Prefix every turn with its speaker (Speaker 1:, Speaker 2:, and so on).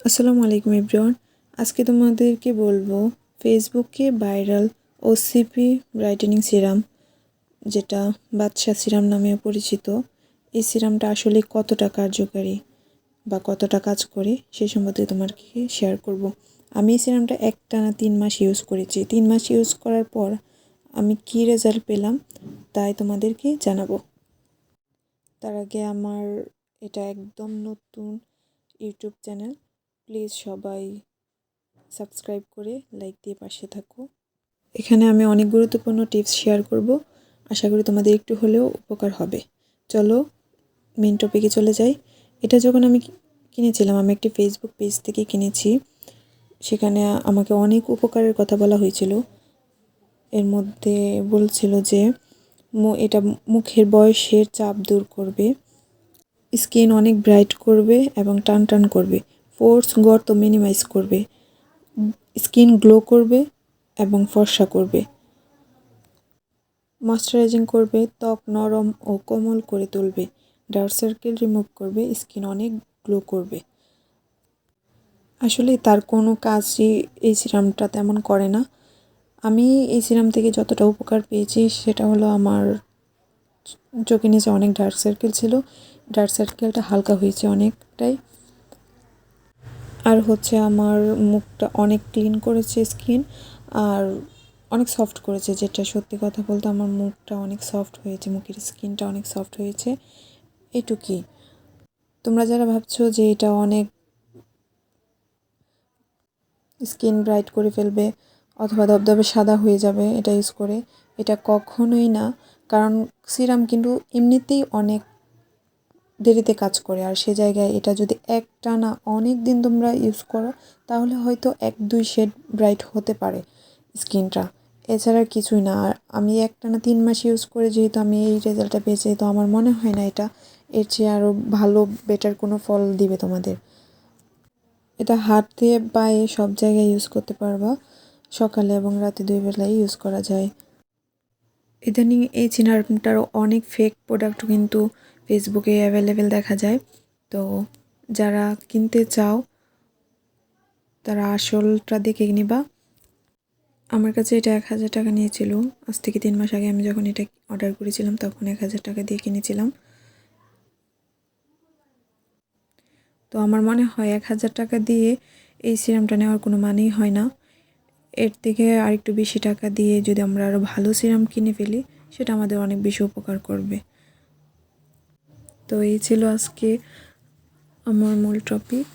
Speaker 1: আসসালামু আলাইকুম এভরিওয়ান। আজকে তোমাদেরকে বলবো ফেসবুকে ভাইরাল ওসিপি ব্রাইটেনিং সিরাম, যেটা বাদশা সিরাম নামেও পরিচিত। এই সিরামটা আসলে কতটা কার্যকারী বা কতটা কাজ করে সেই সম্বন্ধে তোমাকে শেয়ার করব। আমি এই সিরামটা একটানা 3 মাস ইউজ করেছি। 3 মাস ইউজ করার পর আমি কি রেজাল্ট পেলাম তাই তোমাদেরকে জানাবো। তার আগে আমার এটা একদম নতুন ইউটিউব চ্যানেল, প্লিজ সবাই সাবস্ক্রাইব করে লাইক দিয়ে পাশে থাকো। এখানে আমি অনেক গুরুত্বপূর্ণ টিপস শেয়ার করব, আশা করি তোমাদের একটু হলেও উপকার হবে। চলো মেন টপিকে চলে যাই। এটা যখন আমি কিনেছিলাম, আমি একটি ফেসবুক পেজ থেকে কিনেছি। সেখানে আমাকে অনেক উপকারের কথা বলা হয়েছিল। এর মধ্যে বলছিল যে এটা মুখের বয়সের চাপ দূর করবে, স্কিন অনেক ব্রাইট করবে এবং টান টান করবে, পোর্স গর্ত মিনিমাইজ করবে, স্কিন গ্লো করবে এবং ফর্সা করবে, ময়শ্চারাইজিং করবে, ত্বক নরম ও কোমল করে তুলবে, ডার্ক সার্কেল রিমুভ করবে, স্কিন অনেক গ্লো করবে। আসলে তার কোনো কাজই এই সিরামটা তেমন করে না। আমি এই সিরাম থেকে যতটা উপকার পেয়েছি সেটা হলো আমার চোখের নিচে অনেক ডার্ক সার্কেল ছিল, ডার্ক সার্কেলটা হালকা হয়েছে অনেকটাই। আর হচ্ছে আমার মুখটা অনেক ক্লিন করেছে স্কিন, আর অনেক সফট করেছে, যেটা সত্যি কথা বলতে আমার মুখটা অনেক সফট হয়েছে, মুখের স্কিনটা অনেক সফট হয়েছে। এইটুকুই। তোমরা যারা ভাবছো যে এটা অনেক স্কিন ব্রাইট করে ফেলবে অথবা ধবধবে সাদা হয়ে যাবে এটা ইউজ করে, এটা কখনোই না। কারণ সিরাম কিন্তু এমনিতেই অনেক দেরিতে কাজ করে, আর সে জায়গায় এটা যদি একটানা অনেক দিন তোমরা ইউজ করো তাহলে হয়তো 1-2 শেড ব্রাইট হতে পারে স্কিনটা, এছাড়া কিছুই না। আর আমি একটানা 3 মাস ইউজ করে যেহেতু আমি এই রেজাল্টটা পেয়েছি, তো আমার মনে হয় না এটা এর চেয়ে আরও ভালো বেটার কোনো ফল দিবে তোমাদের। এটা হাতে পায়ে সব জায়গায় ইউজ করতে পারবা, সকালে এবং রাতে 2 বেলায় ইউজ করা যায়। ইদানিং এই সিরামটার অনেক ফেক প্রোডাক্টও কিন্তু ফেসবুকে অ্যাভেলেবেল দেখা যায়। তো যারা কিনতে চাও তারা আসলটা দেখে নিবা। আমার কাছে এটা 1000 টাকা নিয়েছিল। আজ থেকে 3 মাস আগে আমি যখন এটা অর্ডার করেছিলাম তখন 1000 টাকা দিয়ে কিনেছিলাম। তো আমার মনে হয় 1000 টাকা দিয়ে এই সিরামটা নেওয়ার কোনো মানেই হয় না। এর থেকে আরেকটু বেশি টাকা দিয়ে যদি আমরা আরও ভালো সিরাম কিনে ফেলি সেটা আমাদের অনেক বেশি উপকার করবে। তো এই ছিল আজকে আমার মূল টপিক।